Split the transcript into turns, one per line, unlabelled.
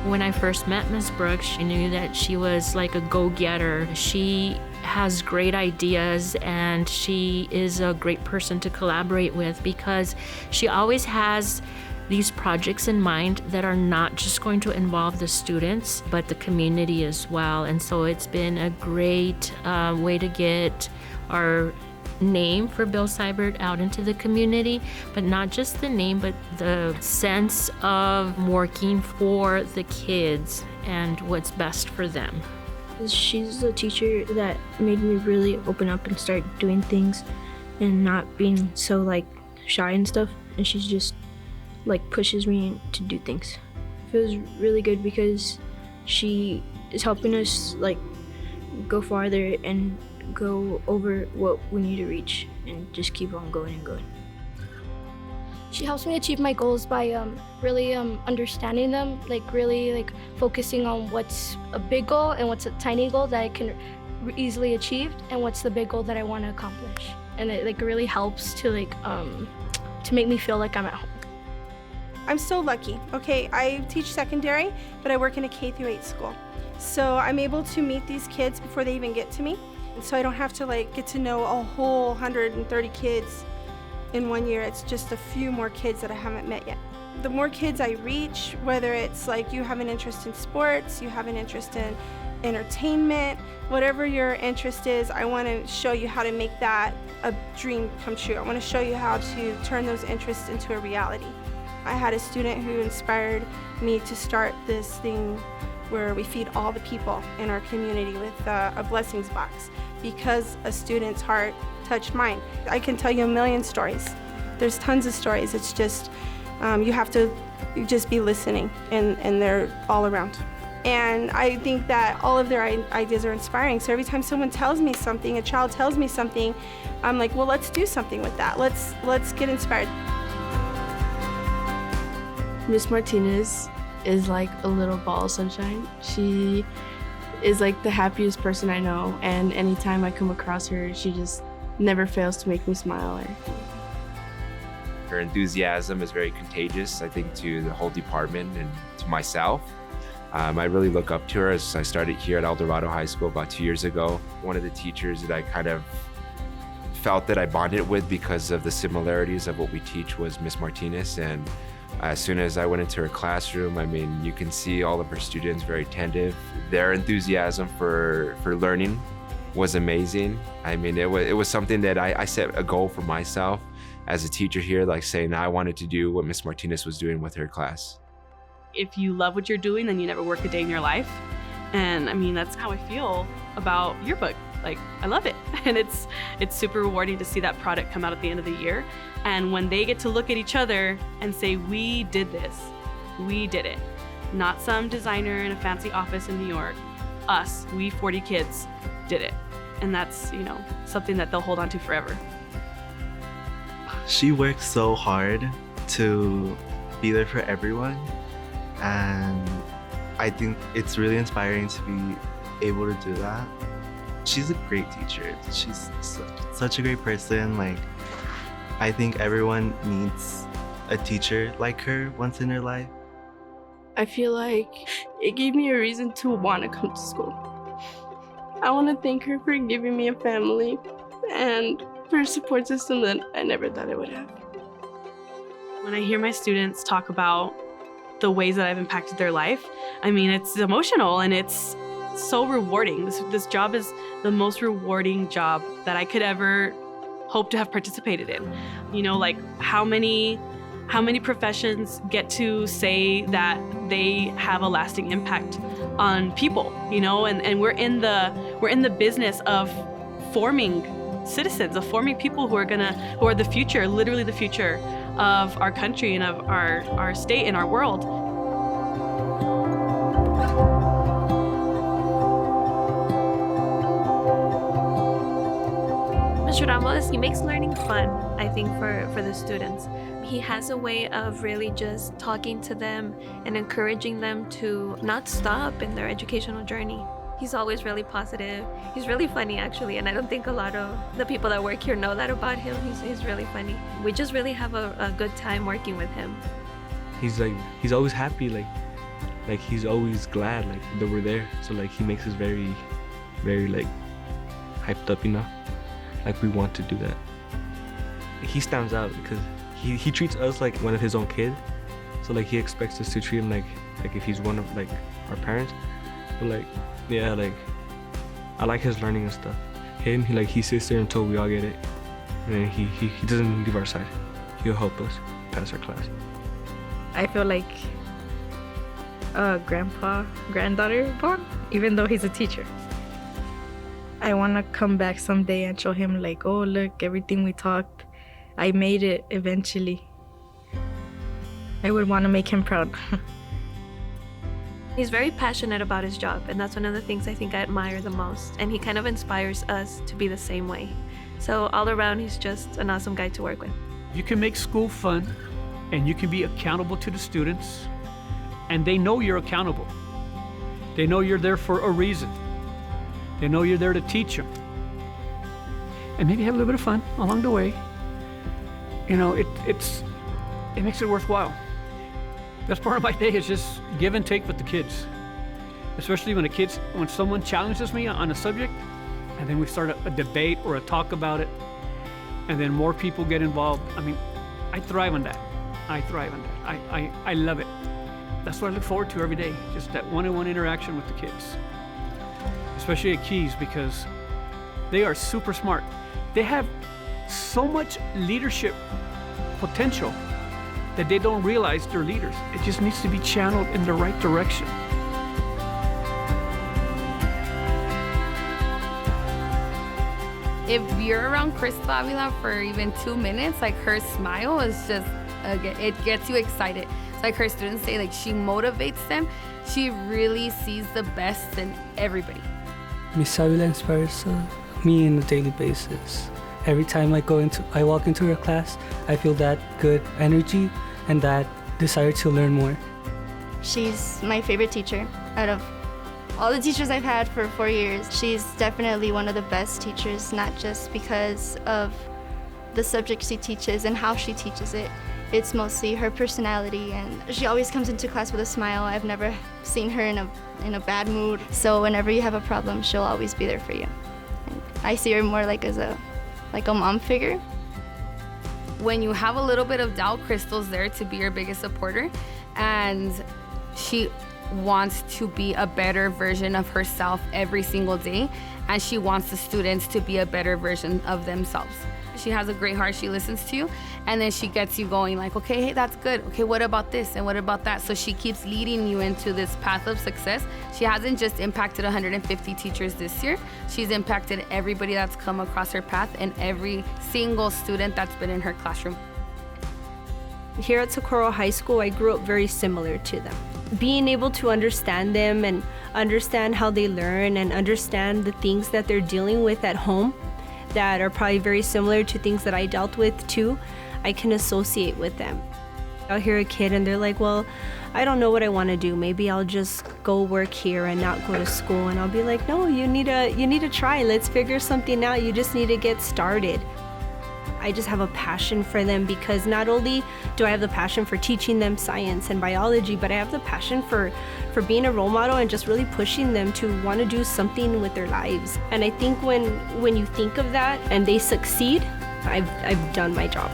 When I first met Miss Brooks, I knew that she was like a go-getter. She has great ideas and she is a great person to collaborate with because she always has these projects in mind that are not just going to involve the students, but the community as well. And so it's been a great way to get our name for Bill Seibert out into the community, but not just the name, but the sense of working for the kids and what's best for them.
She's a teacher that made me really open up and start doing things and not being so like shy and stuff. And she's just like pushes me to do things. It feels really good because she is helping us like go farther and go over what we need to reach and just keep on going and going.
She helps me achieve my goals by really understanding them, like really like focusing on what's a big goal and what's a tiny goal that I can easily achieve and what's the big goal that I want to accomplish. And it like really helps to like to make me feel like I'm at home.
I'm so lucky. Okay, I teach secondary, but I work in a K-8 school. So I'm able to meet these kids before they even get to me. And so I don't have to like get to know a whole 130 kids in 1 year. It's just a few more kids that I haven't met yet. The more kids I reach, whether it's like you have an interest in sports, you have an interest in entertainment, whatever your interest is, I want to show you how to make that a dream come true. I want to show you how to turn those interests into a reality. I had a student who inspired me to start this thing where we feed all the people in our community with a blessings box because a student's heart touched mine. I can tell you a million stories. There's tons of stories. It's just, you have to just be listening and they're all around. And I think that all of their ideas are inspiring. So every time someone tells me something, a child tells me something, I'm like, well, let's do something with that. Let's get inspired.
Miss Martinez is like a little ball of sunshine. She is like the happiest person I know, and anytime I come across her, she just never fails to make me smile.
Her enthusiasm is very contagious, I think, to the whole department and to myself. I really look up to her as I started here at El Dorado High School about 2 years ago. One of the teachers that I kind of felt that I bonded with because of the similarities of what we teach was Miss Martinez. And as soon as I went into her classroom, I mean, you can see all of her students very attentive. Their enthusiasm for learning was amazing. I mean, it was something that I set a goal for myself as a teacher here, like saying I wanted to do what Miss Martinez was doing with her class.
If you love what you're doing, then you never work a day in your life. And I mean, that's how I feel about yearbook. Like, I love it. And it's super rewarding to see that product come out at the end of the year. And when they get to look at each other and say, we did this, we did it. Not some designer in a fancy office in New York. Us, we 40 kids did it. And that's, you know, something that they'll hold on to forever.
She works so hard to be there for everyone. And I think it's really inspiring to be able to do that. She's a great teacher. She's such a great person. Like, I think everyone needs a teacher like her once in their life.
I feel like it gave me a reason to want to come to school. I want to thank her for giving me a family and for a support system that I never thought I would have.
When I hear my students talk about the ways that I've impacted their life, I mean, it's emotional and it's so rewarding. This job is the most rewarding job that I could ever hope to have participated in. You know, like how many professions get to say that they have a lasting impact on people, you know, and we're in the business of forming citizens, of forming people who are the future, literally the future of our country and of our state and our world.
Mr. Ramos, he makes learning fun, I think, for the students. He has a way of really just talking to them and encouraging them to not stop in their educational journey. He's always really positive. He's really funny, actually, and I don't think a lot of the people that work here know that about him. He's really funny. We just really have a good time working with him.
He's always happy. Like, like he's always glad like that we're there. So like he makes us very, very like hyped up, you know, like we want to do that. He stands out because he treats us like one of his own kids. So like he expects us to treat him like if he's one of like our parents. But like yeah, like I like his learning and stuff. He sits there until we all get it, and then he doesn't leave our side. He'll help us pass our class.
I feel like a granddaughter born, even though he's a teacher. I want to come back someday and show him like, oh look, everything we talked, I made it eventually. I would want to make him proud.
He's very passionate about his job, and that's one of the things I think I admire the most. And he kind of inspires us to be the same way. So all around, he's just an awesome guy to work with.
You can make school fun, and you can be accountable to the students, and they know you're accountable. They know you're there for a reason. They know you're there to teach them. And maybe have a little bit of fun along the way. You know, it makes it worthwhile. Best part of my day is just give and take with the kids. Especially when someone challenges me on a subject, and then we start a debate or a talk about it, and then more people get involved. I mean, I thrive on that. I love it. That's what I look forward to every day, just that one-on-one interaction with the kids. Especially at Keys, because they are super smart. They have so much leadership potential that they don't realize they're leaders. It just needs to be channeled in the right direction.
If you're around Chris Bob Vila for even 2 minutes, like her smile is just, it gets you excited. It's like her students say, like she motivates them. She really sees the best in everybody.
Miss Avila inspires me on a daily basis. Every time I walk into her class, I feel that good energy and that desire to learn more.
She's my favorite teacher out of all the teachers I've had for 4 years. She's definitely one of the best teachers, not just because of the subject she teaches and how she teaches it. It's mostly her personality, and she always comes into class with a smile. I've never seen her in a bad mood. So whenever you have a problem, she'll always be there for you. And I see her more like as a mom figure.
When you have a little bit of doubt, Crystal's there to be your biggest supporter, and she wants to be a better version of herself every single day, and she wants the students to be a better version of themselves. She has a great heart. She listens to you, and then she gets you going like, okay, hey, that's good. Okay, what about this and what about that? So she keeps leading you into this path of success. She hasn't just impacted 150 teachers this year. She's impacted everybody that's come across her path and every single student that's been in her classroom.
Here at Socorro High School, I grew up very similar to them. Being able to understand them and understand how they learn and understand the things that they're dealing with at home that are probably very similar to things that I dealt with too, I can associate with them. I'll hear a kid and they're like, well, I don't know what I want to do. Maybe I'll just go work here and not go to school. And I'll be like, no, you need to try. Let's figure something out. You just need to get started. I just have a passion for them because not only do I have the passion for teaching them science and biology, but I have the passion for being a role model and just really pushing them to want to do something with their lives. And I think when you think of that and they succeed, I've done my job.